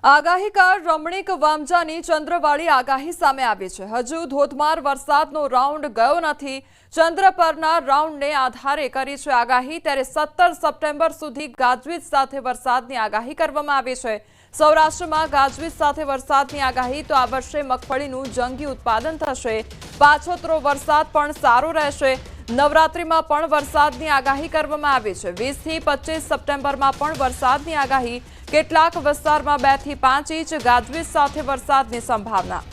આગાહીકાર રમણીક વામજાની ચંદ્રવાળી આગાહી સામે આવી છે। હજુ ધોધમાર વરસાદનો રાઉન્ડ ગયો નથી। ચંદ્ર પરના રાઉન્ડને આધારે કરી છે આગાહી। ત્યારે 17 સપ્ટેમ્બર સુધી ગાજવીજ સાથે વરસાદની આગાહી કરવામાં આવી છે। સૌરાષ્ટ્રમાં ગાજવીજ સાથે વરસાદની આગાહી। તો આ વર્ષે મગફળીનું જંગી ઉત્પાદન થશે। પાછોતરો વરસાદ પણ સારો રહેશે। નવરાત્રીમાં પણ વરસાદની આગાહી કરવામાં આવી છે। 20 થી 25 સપ્ટેમ્બરમાં પણ વરસાદની આગાહી। કેટલાક વિસ્તારમાં 2 થી 5 ઇંચ ગાજવીજ સાથે વરસાદની સંભાવના।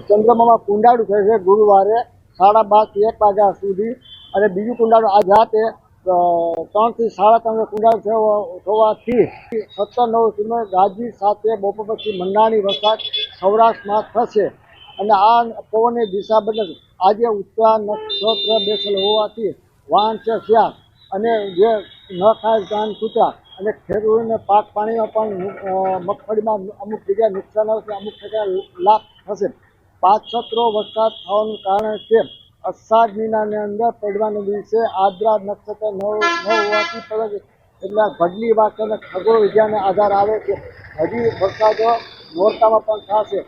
ચંદ્રમામાં કુંડાળું થશે ગુરુવારે 12:30 થી 1 વાગ્યા સુધી અને બીજું કુંડાળું આજ રાતે 3 થી 3:30 કુંડાળું થવાથી 17-9 સુધી ગાજવીજ સાથે બપોર પછી મંડાણી વરસાદ સૌરાષ્ટ્રમાં થશે અને આ પવનની દિશા બદલ આજે ઉત્તરા નક્ષત્ર બેસેલ હોવાથી વાહન છે શ્યાસ અને જે ન ખાય જાન કૂતરા અને ખેડૂતોને પાક પાણીમાં પણ મગફળીમાં અમુક જગ્યાએ નુકસાન આવશે, અમુક જગ્યાએ લાભ થશે। પાછોતરો વરસાદ થવાનું કારણ છે અષાઢ મહિનાની અંદર પડવાના દિવસે આદ્રા નક્ષત્ર ન હોવાથી પડે એટલે ઘડલી વાક્ય અને ખગોળ વિદ્યાને આધાર આવે છે। હજી વરસાદો નોરતામાં પણ થશે।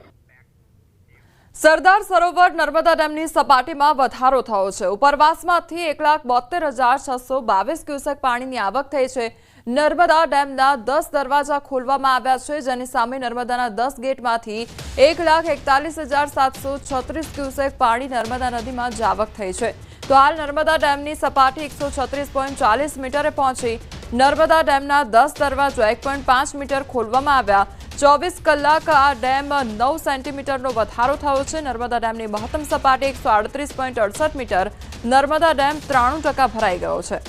સરદાર સરોવર નર્મદા ડેમની સપાટીમાં વધારો થયો છે। ઉપરવાસમાંથી 1,72,622 ક્યુસેક પાણીની આવક થઈ છે। નર્મદા ડેમના 10 દરવાજા ખોલવામાં આવ્યા છે, જેની સામે નર્મદાના 10 ગેટમાંથી 1,41,736 ક્યુસેક પાણી નર્મદા નદીમાં જ આવક થઈ છે। તો હાલ નર્મદા ડેમની સપાટી 136.40 મીટરે પહોંચી। નર્મદા ડેમના 10 દરવાજા 1.5 મીટર ખોલવામાં આવ્યા। 24 કલાક આ ડેમ 9 સેન્ટીમીટરનો વધારો થયો છે। નર્મદા ડેમની મહત્તમ સપાટી 138.68 મીટર। નર્મદા ડેમ 93% ભરાઈ ગયો છે।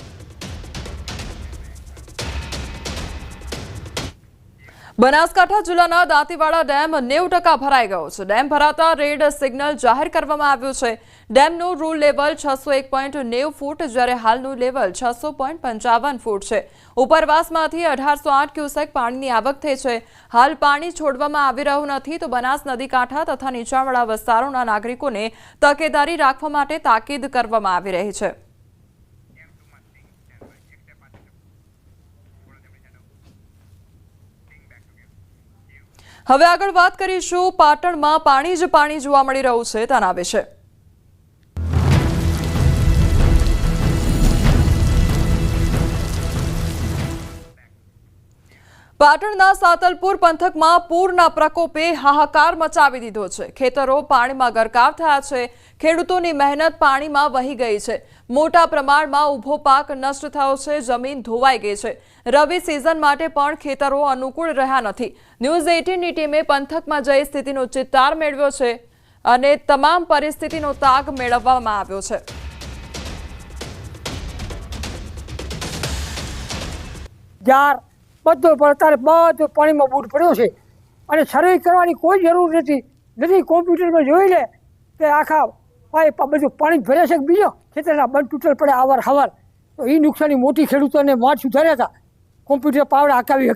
બનાસકાંઠા જિલ્લાના દાંતીવાડા ડેમ 90% ભરાઈ ગયો છે। ડેમ ભરાતા રેડ સિગ્નલ જાહેર કરવામાં આવ્યું છે। ડેમનું રૂલ લેવલ 601.90 ફૂટ, જ્યારે હાલનું લેવલ 600.55 ફૂટ છે। ઉપરવાસમાંથી 1808 ક્યુસેક પાણીની આવક થઈ છે। હાલ પાણી છોડવામાં આવી રહ્યું નથી, તો બનાસ નદી કાંઠા તથા નીચાણવાળા વિસ્તારોના નાગરિકોને તકેદારી રાખવા માટે તાકીદ કરવામાં આવી રહી છે। હવે આગળ વાત કરીશું પાટણમાં પાણી જ પાણી જોવા મળી રહ્યું છે તેના વિશે। પાટણના સાતલપુર પંથકમાં પૂરના પ્રકોપે હાહાકાર મચાવી દીધો છે। ખેતરો પાણીમાં ગરકાવ થયા છે। ખેડૂતોની મહેનત પાણીમાં વહી ગઈ છે। મોટા પ્રમાણમાં ઊભો પાક નષ્ટ થયો છે। જમીન ધોવાઈ ગઈ છે। રવિ સિઝન માટે પણ ખેતરો અનુકૂળ રહ્યા નથી। ન્યૂઝ 18ની ટીમે પંથકમાં જઈ સ્થિતિનો ચિતાર મેળવ્યો છે અને તમામ પરિસ્થિતિનો તાગ મેળવવામાં આવ્યો છે। બધું પાણીમાં બૂટ પડ્યો છે અને સર્વે કરવાની કોઈ જરૂર નથી। કોમ્પ્યુટરમાં જોઈ લે કે આખા બધું પાણી ભરે છે। બીજો ખેતરના બંધ તૂટેલ પડે આવર હવાર, તો એ નુકસાની મોટી ખેડૂતોને માઠ સુધાર્યા હતા। કોમ્પ્યુટર પાવડા હકાવી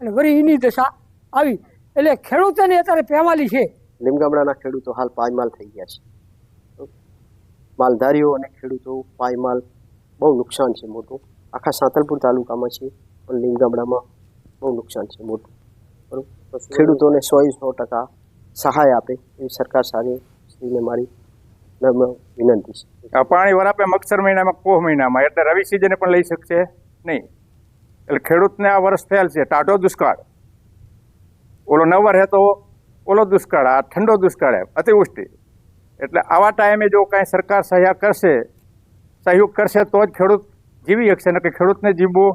અને વળી એની દશા આવી એટલે ખેડૂતોને અત્યારે પેમાલી છે। લીમગામડાના ખેડૂતો હાલ પાયમાલ થઈ ગયા છે। માલધારીઓ અને ખેડૂતો પાયમાલ બહુ નુકસાન છે મોટું। આખા સાંતલપુર તાલુકામાં છે પણ લીમગામડામાં બહુ નુકસાન છે મોટું। બરાબર, ખેડૂતોને 100% સહાય આપે એવી સરકાર શ્રીને મારી વિનંતી છે। પાણી વરાપે મગસર મહિનામાં પોહ મહિનામાં એટલે રવિ સિઝને પણ લઈ શકશે નહીં। એટલે ખેડૂતને આ વર્ષ થયેલ છે ટાઢો દુષ્કાળ। ઓલો નવર હે તો ઓલો દુષ્કાળ, આ ઠંડો દુષ્કાળ, અતિવૃષ્ટિ। એટલે આવા ટાઈમે જો કાંઈ સરકાર સહયોગ કરશે તો જ ખેડૂત જીવી શકશે, ને કે ખેડૂતને જીવવું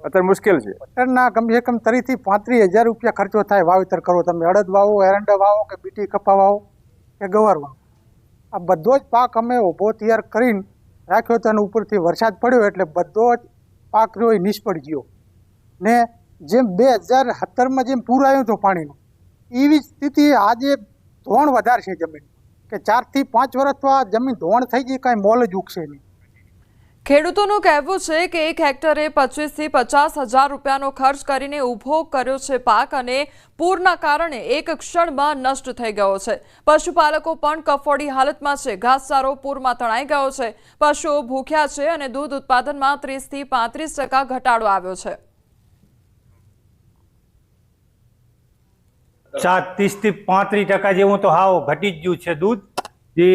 અત્યારે મુશ્કેલ છે। ટ્રેક્ટરના કમસે કમ 30,000 થી 35,000 રૂપિયા ખર્ચો થાય વાવેતર કરો। તમે અડદ વાવો, એરંડા વાવો કે બીટી કપા વાવો કે ગવાર વાવો, આ બધો જ પાક અમે ઊભો તૈયાર કરીને રાખ્યો તો ઉપરથી વરસાદ પડ્યો એટલે બધો જ પાક રહ્યો એ નિષ્ફળ ગયો। ને જેમ 2017માં જેમ પૂર આવ્યું હતું પાણીનું, એવી સ્થિતિ આજે ધોવાણ વધારે છે જમીન, કે 4 થી 5 વર્ષ તો આ જમીન ધોવાણ થઈ ગઈ, કાંઈ મોલ જ ઉગશે નહીં। ખેડૂતોનું કહેવું છે કે 1 હેક્ટરે 25 થી 50 હજાર રૂપિયાનો ખર્ચ કરીને ઊભો કર્યો છે પાક અને પૂરના કારણે એક ક્ષણમાં નષ્ટ થઈ ગયો છે। પશુપાલકો પણ કફોડી હાલતમાં છે। ઘાસચારો પૂરમાં તણાઈ ગયો છે। પશુઓ ભૂખ્યા છે અને દૂધ ઉત્પાદનમાં 30 થી 35% ઘટાડો આવ્યો છે। 30 થી 35% જેવું તો હાવ ઘટી જ ગયું છે દૂધ જે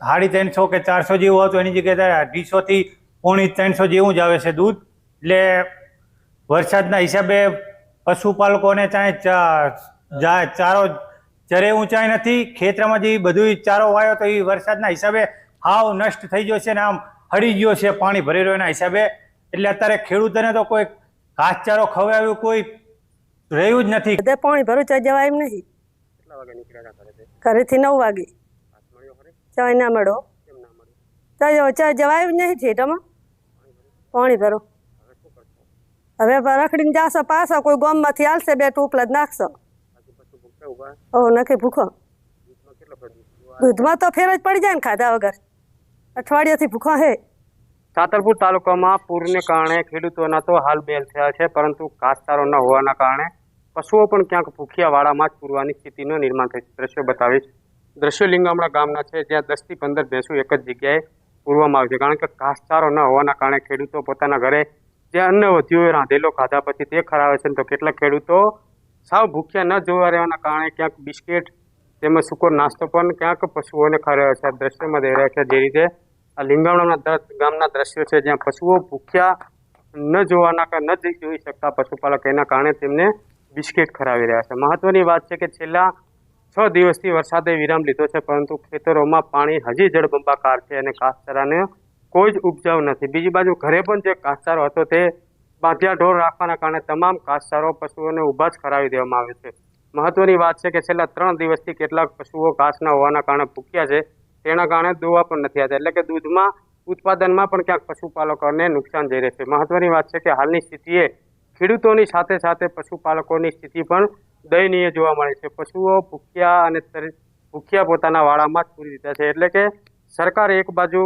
350 કે 400 જેવું હતું એની જગ્યાએ 250 થી 350 જેવું જ આવે છે દૂધ। એટલે વરસાદના હિસાબે પશુપાલકોને ચારો ચરે ઊંચાઈ નથી। ખેતરમાં જે બધું ચારો વાયો તો એ વરસાદના હિસાબે હાવ નષ્ટ થઈ ગયો છે ને આમ હળી ગયો છે પાણી ભરી રહ્યોના હિસાબે। એટલે અત્યારે ખેડૂતોને તો કોઈ ઘાસચારો ખવડાવ્યું કોઈ રહ્યું જ નથી। બધે પાણી ભરું ચા જવાય એમ નહીં। ઘરેથી 9 વાગે ચાય ના મળો ચા જવાય જ નહીં થિયેટરમાં પાણી ભરો। હવે રખડીને જાશો પાછા કોઈ ગામમાંથી આવશે 2 ટોપલા જ નાખશો। નથી ભૂખો દૂધમાં તો ફેર જ પડી જાય ને ખાધા વગર અઠવાડિયાથી ભૂખો હે। સાતલપુર તાલુકામાં પૂરને કારણે ખેડૂતોના તો હાલ બેલ થયા છે, પરંતુ ઘાસચારો ન હોવાના કારણે પશુઓ પણ ક્યાંક ભૂખ્યા વાળામાં જ પૂરવાની સ્થિતિનું નિર્માણ થયું છે। દ્રશ્યો બતાવીશ। દ્રશ્યો લીંગામણા ગામના છે, જ્યાં 10 થી 15 ભેંસો એક જ જગ્યાએ પૂરવામાં આવે છે, કારણ કે ઘાસચારો ન હોવાના કારણે ખેડૂતો પોતાના ઘરે જે અન્ન વધ્યું હોય રાંધેલો ખાધા પછી તે ખરાવે છે, તો કેટલાક ખેડૂતો સાવ ભૂખ્યા ન જોવા રહેવાના કારણે ક્યાંક બિસ્કિટ તેમજ સૂકો નાસ્તો પણ ક્યાંક પશુઓને ખરાવે છે। આ દ્રશ્યમાં દેખાઈ રહ્યા છે જે રીતે આ લીંગામણા ગામના દ્રશ્યો છે, જ્યાં પશુઓ ભૂખ્યા ન જોવાના કે ન જોઈ શકતા પશુપાલક એના કારણે તેમને બિસ્કિટ ખરાવી રહ્યા છે। મહત્વની વાત છે કે છેલ્લા 6 દિવસથી વરસાદે વિરામ લીધો છે, પરંતુ ખેતરોમાં પાણી હજી જળબંબાકાર છે અને ઘાસચારાને કોઈ જ ઉપજાવ નથી। બીજી બાજુ ઘરે પણ જે ઘાસચારો હતો તે બાંધ્યા ઢોર રાખવાના કારણે તમામ ઘાસચારો પશુઓને ઊભા જ ખરાવી દેવામાં આવે છે। મહત્વની વાત છે કે છેલ્લા 3 દિવસથી કેટલાક પશુઓ ઘાસ ન હોવાના કારણે ભૂખ્યા છે, તેના કારણે દોવા પણ નથી આવતા, એટલે કે દૂધમાં ઉત્પાદનમાં પણ ક્યાંક પશુપાલકોને નુકસાન જઈ રહ્યું છે। મહત્વની વાત છે કે હાલની સ્થિતિએ ખેડૂતોની સાથે સાથે પશુપાલકોની સ્થિતિ પણ દયનીય જોવા મળે છે। પશુઓ ભૂખ્યા અને ભૂખ્યા પોતાના વાડામાં જ પૂરી દીધા છે। એટલે કે સરકાર એક બાજુ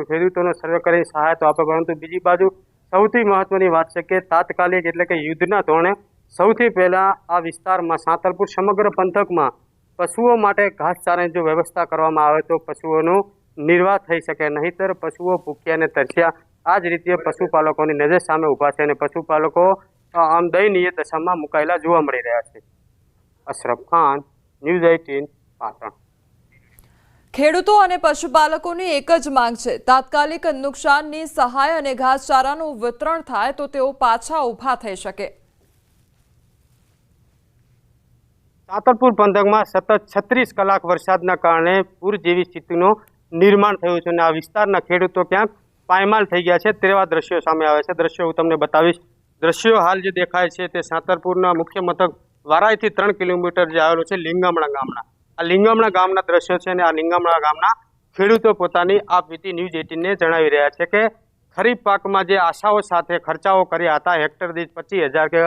ખેડૂતોને સર્વે કરી સહાય તો આપે, પરંતુ બીજી બાજુ સૌથી મહત્વની વાત છે કે તાત્કાલિક એટલે કે યુદ્ધના ધોરણે સૌથી પહેલા આ વિસ્તારમાં સાંતલપુર સમગ્ર પંથકમાં પશુઓ માટે ઘાસચારાની જો વ્યવસ્થા કરવામાં આવે તો પશુઓનો નિર્વાહ થઈ શકે, નહીંતર પશુઓ ભૂખ્યા અને તરસ્યા આ જ રીતે પશુપાલકોની નજર સામે ઊભા છે અને પશુપાલકો આમ દયનીય દશામાં મુકાયેલા જોવા મળી રહ્યા છે। અશરફ ખાન, ન્યૂઝ 18 પાટણ। ખેડૂતો અને પશુપાલકોની એક જ માંગ છે, તાત્કાલિક નુકસાનની સહાય અને ઘાસચારાનું વિતરણ થાય તો તેઓ પાછા ઊભા થઈ શકે। સાતલપુર પંથકમાં સતત 36 કલાક વરસાદના કારણે પૂર જેવી સ્થિતિનું નિર્માણ થયું છે અને આ વિસ્તારના ખેડૂતો ક્યાંક પાયમાલ થઈ ગયા છે તેવા દ્રશ્યો સામે આવે છે। દ્રશ્યો હું તમને બતાવીશ। દ્રશ્યો હાલ જે દેખાય છે તે સાતલપુરના મુખ્ય મથક વારાઈથી 3 કિલોમીટર જે આવેલું છે લીંગામણા ગામના આ લીંગામણા ગામના દ્રશ્યો છે અને આ લીંગામણા ગામના ખેડૂતો પોતાની આ વીટી ન્યૂઝ 18ને જણાવી રહ્યા છે કે ખરીફ પાકમાં જે આશાઓ સાથે ખર્ચાઓ કર્યા હતા, હેક્ટર દીઠ 25,000 કે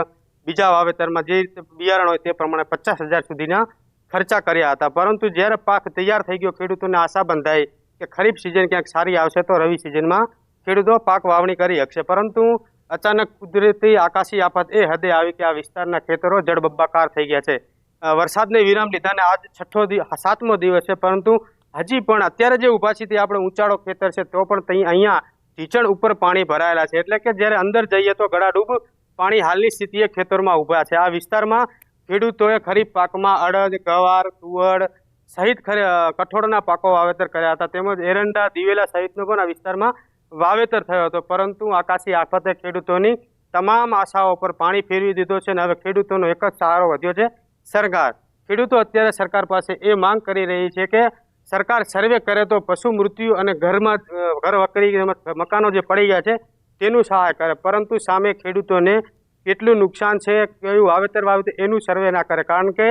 બીજા વાવેતરમાં જે રીતે બિયારણ હોય તે પ્રમાણે 50,000 સુધીના ખર્ચા કર્યા હતા, પરંતુ જ્યારે પાક તૈયાર થઈ ગયો ખેડૂતોને આશા બંધાઈ કે ખરીફ સિઝન ક્યાંક સારી આવશે તો રવિ સિઝનમાં ખેડૂતો પાક વાવણી કરી શકશે, પરંતુ અચાનક કુદરતી આકાશી આફત એ હદે આવી કે આ વિસ્તારના ખેતરો જળબંબાકાર થઈ ગયા છે। વરસાદને વિરામ લીધાને આજ 7મો દિવસ છે, પરંતુ હજી પણ અત્યારે જે ઊભા છે તે આપણે ઊંચાળો ખેતર છે તો પણ અહીંયા ઢીચણ ઉપર પાણી ભરાયેલા છે, એટલે કે જ્યારે અંદર જઈએ તો ગળાડૂબ પાણી હાલની સ્થિતિએ ખેતરમાં ઊભા છે। આ વિસ્તારમાં ખેડૂતોએ ખરીફ પાકમાં અડદ, ગવાર, તુવર સહિત કઠોળના પાકો વાવેતર કર્યા હતા, તેમજ એરંડા, દિવેલા સહિતનો પણ આ વિસ્તારમાં વાવેતર થયો હતો, પરંતુ આકાશી આફતે ખેડૂતોની તમામ આશાઓ પર પાણી ફેરવી દીધો છે અને હવે ખેડૂતોનો એક જ સહારો વધ્યો છે સરકાર। ખેડૂતો અત્યારે સરકાર પાસે એ માંગ કરી રહી છે કે સરકાર સર્વે કરે તો પશુ મૃત્યુ અને ઘર વકરી મકાનો જે પડી ગયા છે તેનું સહાય કરે, પરંતુ સામે ખેડૂતોને કેટલું નુકસાન છે, કયું વાવેતર એનું સર્વે ના કરે, કારણ કે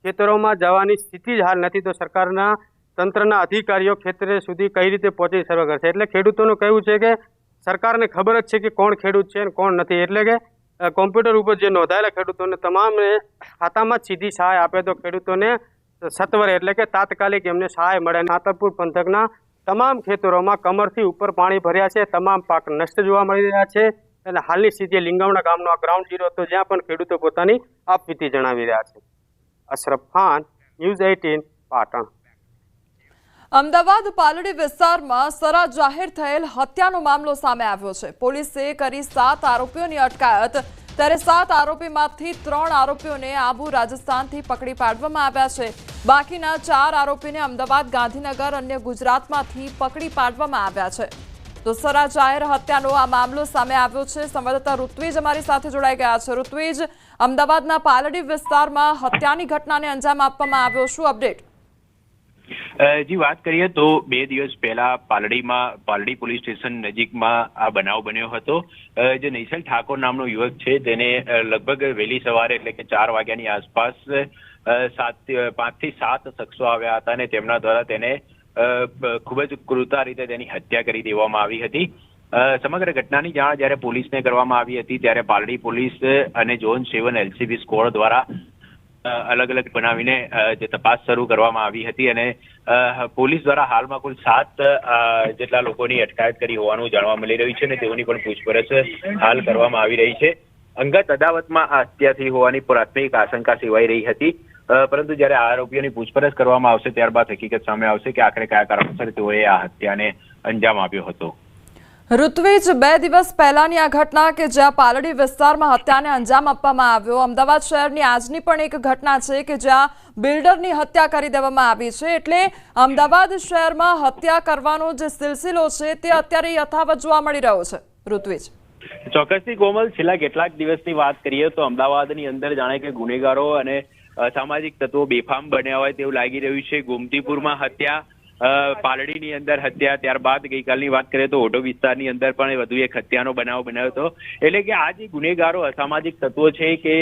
ખેતરોમાં જવાની સ્થિતિ જ હાલ નથી, તો સરકારના તંત્રના અધિકારીઓ ખેતર સુધી કઈ રીતે પહોંચી સર્વે કરશે। એટલે ખેડૂતોનું કહેવું છે કે સરકારને ખબર જ છે કે કોણ ખેડૂત છે અને કોણ નથી, એટલે કે કોમ્પ્યુટર ઉપર જે નોંધાયેલા ખેડૂતોને તમામને ખાતામાં જ સીધી સહાય આપે તો ખેડૂતોને સત્વરે એટલે કે તાત્કાલિક એમને સહાય મળે। સાતલપુર પંથકના તમામ ખેતરોમાં કમરથી ઉપર પાણી ભર્યા છે, તમામ પાક નષ્ટ જોવા મળી રહ્યા છે અને હાલની સ્થિતિએ લિંગામણા ગામનો આ ગ્રાઉન્ડ ઝીરો હતો, જ્યાં પણ ખેડૂતો પોતાની આપવીતી જણાવી રહ્યા છે. અશરફ ખાન, ન્યૂઝ 18, પાટણ. અમદાવાદ પાલડી વિસ્તારમાં સરા જાહેર થયેલ હત્યાનો મામલો સામે આવ્યો છે. પોલીસે કરી 7 આરોપીઓની અટકાયત, ત્યારે 7 આરોપીમાંથી 3 આરોપીઓને આબુ રાજસ્થાનથી પકડી પાડવામાં આવ્યા છે. બાકીના 4 આરોપીને અમદાવાદ, ગાંધીનગર, અન્ય ગુજરાતમાંથી પકડી પાડવામાં આવ્યા છે. તો સરા જાહેર હત્યાનો આ મામલો સામે આવ્યો છે. સંવાદદાતા ઋત્વિજ અમારી સાથે જોડાઈ ગયા છે. ઋત્વિજ, અમદાવાદના પાલડી વિસ્તારમાં હત્યાની ઘટનાને અંજામ આપવામાં આવ્યો, શું અપડેટ? જી, વાત કરીએ તો 2 દિવસ પહેલા પાલડી પોલીસ સ્ટેશન નજીકમાં આ બનાવ બન્યો હતો. જે નૈસલ ઠાકોર નામનો યુવક છે, તેને લગભગ વહેલી સવારે એટલે કે 4 વાગ્યાની આસપાસ 5 થી 7 શખ્સો આવ્યા હતા અને તેમના દ્વારા તેને ખૂબ જ ક્રૂરતા રીતે તેની હત્યા કરી દેવામાં આવી હતી. સમગ્ર ઘટનાની જાણ જ્યારે પોલીસને કરવામાં આવી હતી, ત્યારે પાલડી પોલીસ અને ઝોન 7 LCB સ્ક્વોડ દ્વારા અલગ અલગ બનાવીને જે તપાસ શરૂ કરવામાં આવી હતી અને પોલીસ દ્વારા હાલમાં કુલ 7 જેટલા લોકોની અટકાયત કરી હોવાનું જાણવા મળી રહ્યું છે અને તેઓની પણ પૂછપરછ હાલ કરવામાં આવી રહી છે. અંગત અદાવતમાં આ હત્યા થઈ હોવાની પ્રાથમિક આશંકા સેવાઈ રહી હતી, પરંતુ જ્યારે આરોપીઓની પૂછપરછ કરવામાં આવશે ત્યારબાદ હકીકત સામે આવશે કે આખરે કયા કારણોસર તેઓએ આ હત્યાને અંજામ આપ્યો હતો. ઋત્વિજ, 2 દિવસ પહેલાની આ ઘટના કે જ્યાં પાલડી વિસ્તારમાં હત્યાને અંજામ આપવામાં આવ્યો, અમદાવાદ શહેરની આજની પણ એક ઘટના છે કે જ્યાં બિલ્ડરની હત્યા કરી દેવામાં આવી છે. એટલે અમદાવાદ શહેરમાં હત્યા કરવાનો જે સિલસિલો છે તે અત્યારે યથાવત જોવા મળી રહ્યો છે. ઋત્વિજ, ચોક્કસથી કોમલ, છેલ્લા કેટલાક દિવસની વાત કરીએ તો અમદાવાદની અંદર જાણે કે ગુનેગારો અને અસામાજિક તત્વો બેફામ બન્યા હોય તેવું લાગી રહ્યું છે. ગોમતીપુરમાં હત્યા, પાલડીની અંદર હત્યા, ત્યારબાદ ગઈકાલની વાત કરીએ તો ઓઢો વિસ્તારની અંદર પણ વધુ એક હત્યાનો બનાવ બન્યો હતો. એટલે કે આ જે ગુનેગારો અસામાજિક તત્વો છે કે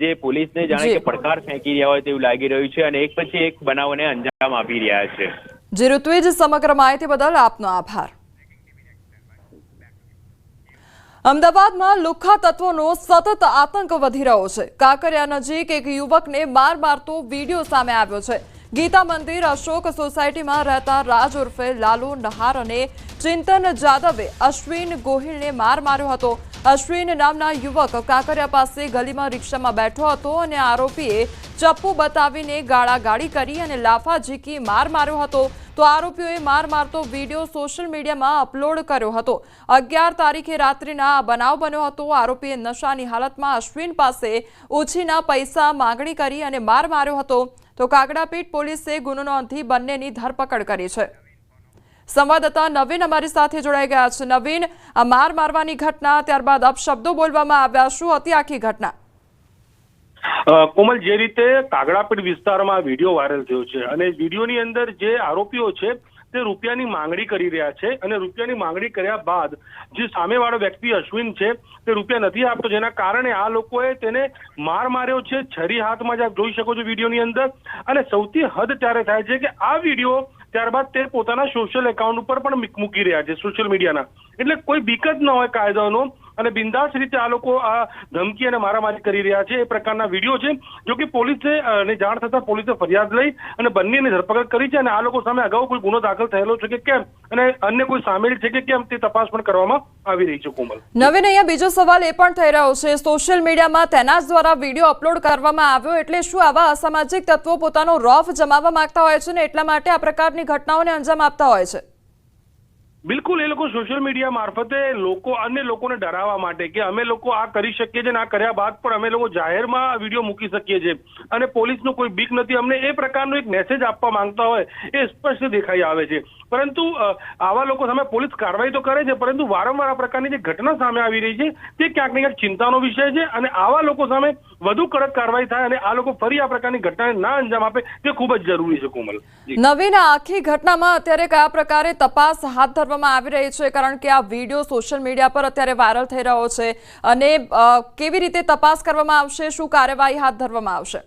જે પોલીસને જાણે કે પડકાર ફેંકી રહ્યા હોય તેવું લાગી રહ્યું છે અને એક પછી એક બનાવોને અંજામ આપી રહ્યા છે. જી ઋત્વિજ, સમગ્ર માહિતી બદલ આપનો આભાર. અમદાવાદમાં લુખ્ખા તત્વોનો સતત આતંક વધી રહ્યો છે. કાંકરિયા નજીક એક યુવકને મારતો વિડીયો સામે આવ્યો છે. ગીતા મંદિર અશોક સોસાયટીમાં રહેતા રાજ ઉર્ફે લાલુ નહાર અને ચિંતન જાદવે અશ્વિન ગોહિલને માર્યો હતો. અશ્વિન નામના યુવક કાંકરિયા પાસે ગલીમાં રિક્ષામાં બેઠો હતો અને આરોપીએ ચપ્પુ બતાવીને ગાળાગાળી કરી અને લાફા ઝીકી માર્યો હતો. તો આરોપીઓએ મારતો વિડીયો સોશિયલ મીડિયામાં અપલોડ કર્યો હતો. 11 તારીખે રાત્રિના આ બનાવ બન્યો હતો. આરોપીએ નશાની હાલતમાં અશ્વિન પાસે ઓછીના પૈસા માંગણી કરી અને માર્યો હતો. તો કાગડાપીઠ પોલીસે ગુનો નોંધી બંનેની ધરપકડ કરી છે. સંવાદદાતા નવીન અમારી સાથે જોડાઈ ગયા છે. નવીન, આ મારવાની ઘટના, ત્યારબાદ અપશબ્દો બોલવામાં આવ્યા, શું હતી આખી ઘટના? કોમલ, જે રીતે કાગડાપીઠ વિસ્તારમાં વિડીયો વાયરલ થયો છે અને વિડીયોની અંદર જે આરોપીઓ છે તે રૂપિયાની માંગણી કરી રહ્યા છે અને રૂપિયાની માંગણી કર્યા બાદ જે સામેવાળો વ્યક્તિ અશ્વિન છે તે રૂપિયા નથી આપતો, જેના કારણે આ લોકોએ તેને માર્યો છે. છરી હાથમાં જ આપ જોઈ શકો છો વિડીયોની અંદર. અને સૌથી હદ ત્યારે થાય છે કે આ વિડીયો ત્યારબાદ તે પોતાના સોશિયલ એકાઉન્ટ ઉપર પણ મૂકી રહ્યા છે, સોશિયલ મીડિયાના. એટલે કોઈ બીક જ ન હોય કાયદાનો અને બિંદાસ રીતે આ લોકો આ ધમકી અને મારામારી કરી રહ્યા છે એ પ્રકારના વિડીયો છે. જો કે પોલીસે જાણ થતા પોલીસે ફરિયાદ લઈ અને બંનેની ધરપકડ કરી છે અને આ લોકો સામે અગાઉ કોઈ ગુનો દાખલ થયેલો છે કે કેમ અને અન્ય કોઈ સામેલ છે કે કેમ તે તપાસ પણ કરવામાં આવી રહી છે. કોમલ, નવીન, અહીંયા બીજો સવાલ એ પણ થઈ રહ્યો છે, સોશિયલ મીડિયામાં તેના જ દ્વારા વિડીયો અપલોડ કરવામાં આવ્યો, એટલે શું આવા અસામાજિક તત્વો પોતાનો રોફ જમાવવા માંગતા હોય છે ને એટલા માટે આ પ્રકારની ઘટનાઓને અંજામ આપતા હોય છે? બિલકુલ, એ લોકો સોશિયલ મીડિયા મારફતે અન્ય લોકોને ડરાવવા માટે કે અમે લોકો આ કરી શકીએ છીએ અને આ કર્યા બાદ પણ અમે લોકો જાહેરમાં આ વિડીયો મૂકી શકીએ છીએ અને પોલીસનો કોઈ બીક નથી અમને, એ પ્રકારનો એક મેસેજ આપવા માંગતા હોય એ સ્પષ્ટ દેખાઈ આવે છે. પરંતુ આવા લોકો સામે પોલીસ કાર્યવાહી તો કરે છે, પરંતુ વારંવાર આ પ્રકારની જે ઘટના સામે આવી રહી છે તે ક્યાંક ને ક્યાંક ચિંતાનો વિષય છે અને આવા લોકો સામે વધુ કડક કાર્યવાહી થાય અને આ લોકો ફરી આ પ્રકારની ઘટનાને ના અંજામ આપે તે ખૂબ જ જરૂરી છે. કોમલ, નવીન, આખી ઘટનામાં અત્યારે કયા પ્રકારે તપાસ હાથ ધરવામાં આવી રહી છે? કારણ કે આ વિડીયો સોશિયલ મીડિયા પર અત્યારે વાયરલ થઈ રહ્યો છે અને કેવી રીતે તપાસ કરવામાં આવશે, શું કાર્યવાહી હાથ ધરવામાં આવશે?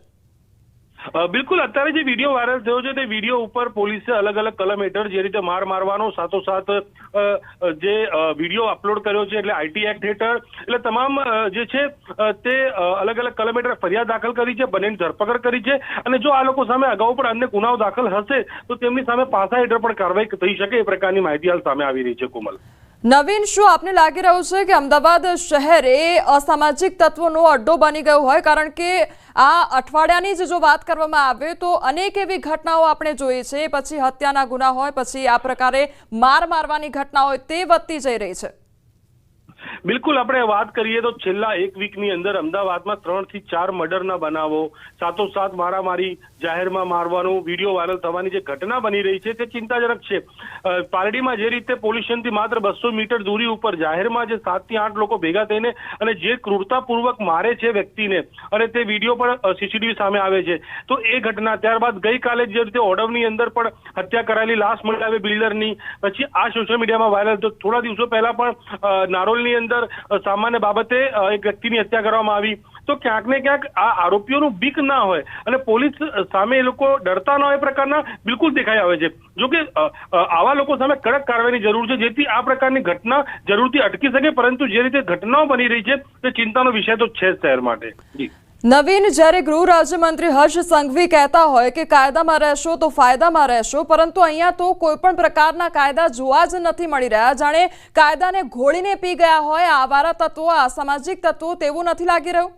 બિલકુલ, અત્યારે જે વિડીયો વાયરલ થયો છે તે વિડીયો ઉપર પોલીસે અલગ અલગ કલમ હેઠળ જે રીતે માર મારવાનો સાથોસાથ જે વિડીયો અપલોડ કર્યો છે એટલે આઈટી એક્ટ હેઠળ એટલે તમામ જે છે તે અલગ અલગ કલમ હેઠળ ફરિયાદ દાખલ કરી છે, બંનેની ધરપકડ કરી છે અને જો આ લોકો સામે અગાઉ પણ અન્ય ગુનાઓ દાખલ હશે તો તેમની સામે પાસા હેઠળ પણ કાર્યવાહી થઈ શકે એ પ્રકારની માહિતી હાલ સામે આવી રહી છે. કોમલ, નવીન, શું આપને લાગી રહ્યું છે કે અમદાવાદ શહેર એ અસામાજિક તત્વોનો અડ્ડો બની ગયો હોય? કારણ કે આ અઠવાડિયાની જ જો વાત કરવામાં આવે તો અનેક એવી ઘટનાઓ આપણે જોઈ છે, પછી હત્યાના ગુના હોય, પછી આ પ્રકારે મારવાની ઘટના હોય, તે વધતી જઈ રહી છે. બિલકુલ, આપણે વાત કરીએ તો છેલ્લા એક વીકની અંદર અમદાવાદમાં 3 થી 4 મર્ડરના બનાવો, સાથોસાથ મારામારી, જાહેરમાં મારવાનું, વિડીયો વાયરલ થવાની જે ઘટના બની રહી છે તે ચિંતાજનક છે. પાલડીમાં જે રીતે પોલીસ સ્ટેશનથી માત્ર 200 મીટર દૂરી ઉપર જાહેરમાં જે 7 થી 8 લોકો ભેગા થઈને અને જે ક્રૂરતાપૂર્વક મારે છે વ્યક્તિને અને તે વિડીયો પણ સીસીટીવી સામે આવે છે, તો એ ઘટના ત્યારબાદ ગઈકાલે જે રીતે ઓડવની અંદર પણ હત્યા કરાયેલી લાશ મળી આવે બિલ્ડરની, પછી આ સોશિયલ મીડિયામાં વાયરલ, તો થોડા દિવસો પહેલા પણ નારોલની અંદર સામાન્ય બાબતે એક વ્યક્તિની હત્યા કરવામાં આવી. તો ક્યાંક ને ક્યાંક આ આરોપીઓનું બીક ના હોય અને પોલીસ સામે એ લોકો ડરતા ન હોય એ પ્રકારના બિલકુલ દેખાઈ આવે છે. જો કે આવા લોકો સામે કડક કાર્યવાહીની જરૂર છે જેથી આ પ્રકારની ઘટના જરૂરથી અટકી શકે, પરંતુ જે રીતે ઘટનાઓ બની રહી છે તે ચિંતાનો વિષય તો છે શહેર માટે. જી નવીન, જ્યારે ગૃહ રાજ્યમંત્રી હર્ષ સંઘવી કહેતા હોય કે કાયદામાં રહેશો તો ફાયદામાં રહેશો, પરંતુ અહીંયા તો કોઈ પણ પ્રકારના કાયદા જોવા જ નથી મળી રહ્યા. જાણે કાયદાને ઘોળીને પી ગયા હોય આવારા તત્વો, અસામાજિક તત્વો, તેવું નથી લાગી રહ્યું?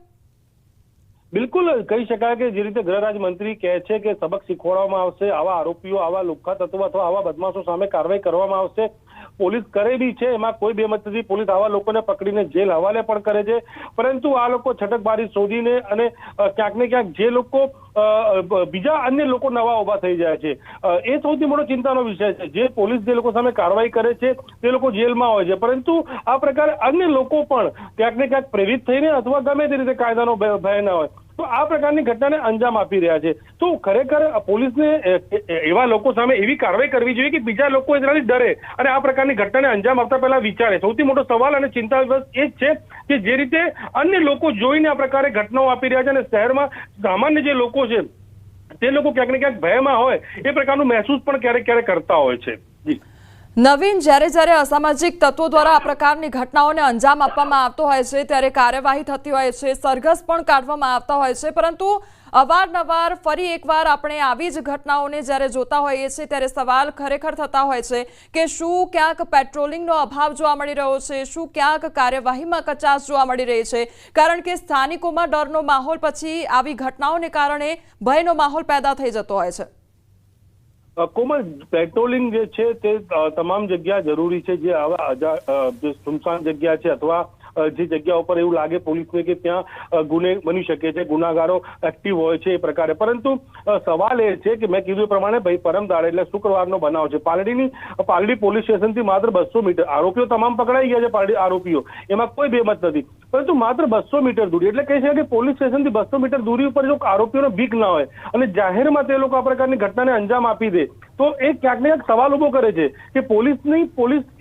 બિલકુલ કહી શકાય કે જે રીતે ગૃહ રાજ્યમંત્રી કહે છે કે સબક શીખવાડવામાં આવશે, આવા આરોપીઓ, આવા લુખ્ખા તત્વો અથવા આવા બદમાશો સામે કાર્યવાહી કરવામાં આવશે. પોલીસ કરે બી છે, એમાં કોઈ બેમત નથી. પોલીસ આવા લોકોને પકડીને જેલ હવાલે પણ કરે છે, પરંતુ આ લોકો છટકબારી શોધીને અને ક્યાંક ને ક્યાંક જે લોકો બીજા અન્ય લોકો નવા ઉભા થઈ જાય છે એ સૌથી મોટો ચિંતાનો વિષય છે. જે પોલીસ જે લોકો સામે કાર્યવાહી કરે છે તે લોકો જેલમાં હોય છે, પરંતુ આ પ્રકારે અન્ય લોકો પણ ક્યાંક ને ક્યાંક પ્રેરિત થઈને અથવા ગમે તે રીતે કાયદાનો ભય ના હોય તો આ પ્રકારની ઘટનાને અંજામ આપી રહ્યા છે. તો ખરેખર પોલીસને એવા લોકો સામે એવી કાર્યવાહી કરવી જોઈએ કે બીજા લોકો એનાથી ડરે અને આ પ્રકારની ઘટનાને અંજામ આપતા પહેલા વિચારે. સૌથી મોટો સવાલ અને ચિંતા એ જ છે કે જે રીતે અન્ય લોકો જોઈને આ પ્રકારે ઘટનાઓ આપી રહ્યા છે અને શહેરમાં સામાન્ય જે લોકો છે તે લોકો ક્યાંક ને ક્યાંક ભયમાં હોય એ પ્રકારનું મહેસૂસ પણ ક્યારેક ક્યારેક કરતા હોય છે. જી નવીન, જ્યારે અસામાજિક તત્વો દ્વારા આ પ્રકારની ઘટનાઓને અંજામ આપવામાં આવતો હોય છે ત્યારે કાર્યવાહી થતી હોય છે, સરઘસ પણ કાઢવામાં આવતા હોય છે, પરંતુ અવારનવાર ફરી એકવાર આપણે આવી જ ઘટનાઓને જ્યારે જોતા હોઈએ છીએ ત્યારે સવાલ ખરેખર થતા હોય છે કે શું ક્યાંક પેટ્રોલિંગનો અભાવ જોવા મળી રહ્યો છે, શું ક્યાંક કાર્યવાહીમાં કચાશ જોવા મળી રહી છે? કારણ કે સ્થાનિકોમાં ડરનો માહોલ પછી આવી ઘટનાઓને કારણે ભયનો માહોલ પેદા થઈ જતો હોય છે. કોમલ, પેટ્રોલિંગ જે છે તે તમામ જગ્યા જરૂરી છે. જે આવા જે સુમસાન જગ્યા છે અથવા જે જગ્યા ઉપર એવું લાગે પોલીસને કે ત્યાં ગુને બની શકે છે, ગુનાગારો એક્ટિવ હોય છે એ પ્રકારે, પરંતુ સવાલ એ છે કે મેં કીધું એ પ્રમાણે ભાઈ પરમ દાડે એટલે શુક્રવારનો બનાવ છે. પાલડી પોલીસ સ્ટેશનથી માત્ર 200 મીટર, આરોપીઓ તમામ પકડાઈ ગયા છે, પાલડી આરોપીઓ, એમાં કોઈ બેમત નથી, પરંતુ માત્ર 200 મીટર દૂરી એટલે કહી શકાય કે પોલીસ સ્ટેશનથી 200 મીટર દૂરી ઉપર જો આરોપીઓનો બીક ના હોય અને જાહેરમાં તે લોકો આ પ્રકારની ઘટનાને અંજામ આપી દે તો એ ક્યાંક ને ક્યાંક સવાલ ઉભો કરે છે કે પોલીસ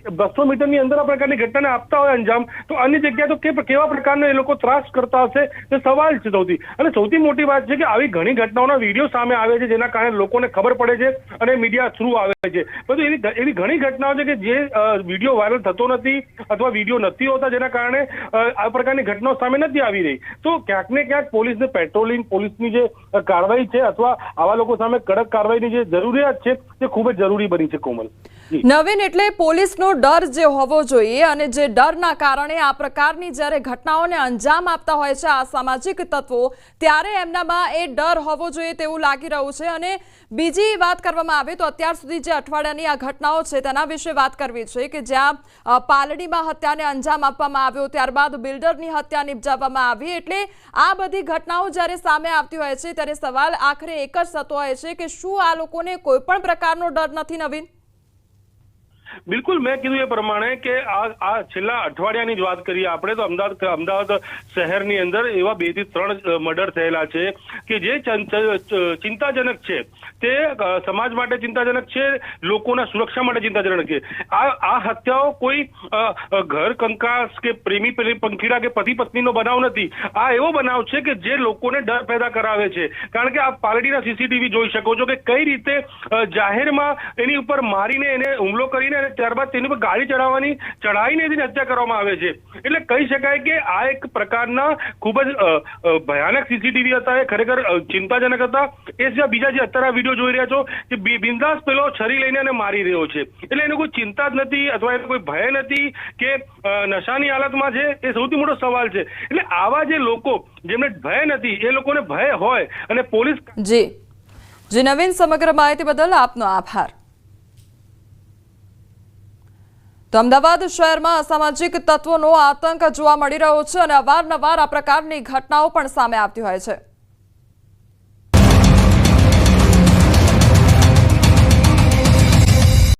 200 મીટરની અંદર આ પ્રકારની ઘટનાને આપતા હોય અંજામ, તો અન્ય જગ્યાએ તો કેવા પ્રકારનો એ લોકો ત્રાસ કરતા હશે તે સવાલ છે સૌથી. અને સૌથી મોટી વાત છે કે આવી ઘણી ઘટનાઓના વિડીયો સામે આવે છે જેના કારણે લોકોને ખબર પડે છે અને મીડિયા થ્રુ આવે છે, પરંતુ એવી ઘણી ઘટનાઓ છે કે જે વિડીયો વાયરલ થતો નથી અથવા વિડીયો નથી હોતા જેના કારણે આ પ્રકારની ઘટનાઓ સામે નથી આવી રહી. તો ક્યાંક ને ક્યાંક પોલીસને પેટ્રોલિંગ, પોલીસની જે કાર્યવાહી છે અથવા આવા લોકો સામે કડક કાર્યવાહીની જે જરૂરિયાત છે તે ખૂબ જ જરૂરી બની છે. કોમલ, નવીન, એટલે પોલીસનો ડર જે હોવો જોઈએ અને જે ડરના કારણે આ પ્રકારની જ્યારે ઘટનાઓને અંજામ આપતા હોય છે આ સામાજિક તત્વો, ત્યારે એમનામાં એ ડર હોવો જોઈએ તેવું લાગી રહ્યું છે. અને બીજી વાત કરવામાં આવે તો અત્યાર સુધી જે અઠવાડિયાની આ ઘટનાઓ છે તેના વિશે વાત કરવી છે કે જ્યાં પાલડીમાં હત્યાને અંજામ આપવામાં આવ્યો, ત્યારબાદ બિલ્ડરની હત્યા નિપજાવવામાં આવી, એટલે આ બધી ઘટનાઓ જ્યારે સામે આવતી હોય છે ત્યારે સવાલ આખરે એક જ થતો હોય છે કે શું આ લોકોને કોઈ પણ પ્રકારનો ડર નથી? નવીન, બિલકુલ મેં કીધું એ પ્રમાણે કે આ છેલ્લા અઠવાડિયાની જ વાત કરીએ આપણે તો અમદાવાદ શહેરની અંદર એવા 2 થી 3 મર્ડર થયેલા છે કે જે ચિંતાજનક છે, તે સમાજ માટે ચિંતાજનક છે, લોકોના સુરક્ષા માટે ચિંતાજનક છે. આ હત્યાઓ કોઈ ઘર કંકાસ કે પ્રેમી પંખીડા કે પતિ પત્નીનો બનાવ નથી. આ એવો બનાવ છે કે જે લોકોને ડર પેદા કરાવે છે. કારણ કે આ પાલડીના સીસીટીવી જોઈ શકો છો કે કઈ રીતે જાહેરમાં એની ઉપર મારીને એને હુમલો કરીને અને ત્યારબાદ તેની પર ગાડી ચડાવીને એની હત્યા કરવામાં આવે છે. એટલે કહી શકાય કે આ એક પ્રકારના ખૂબ જ ભયાનક સીસીટીવી હતા. એ ખરેખર ચિંતાજનક હતા. એ સિવાય બીજા જે અત્યારે વિડીયો જોઈ રહ્યા છો કે બિંદાસ પેલો છરી લઈને એને મારી રહ્યો છે. એટલે એને કોઈ ચિંતા જ નથી અથવા એને કોઈ ભય નથી કે નશાની હાલતમાં છે. એ સૌથી મોટો સવાલ છે. એટલે આવા જે લોકો જેમને ભય નથી એ લોકોને ભય હોય અને પોલીસ જી નવીન, સમગ્ર માહિતી બદલ આપનો આભાર. તો અમદાવાદ શહેરમાં અસામાજિક તત્વોનો આતંક જોવા મળી રહ્યો છે અને અવારનવાર આ પ્રકારની ઘટનાઓ પણ સામે આવતી હોય છે.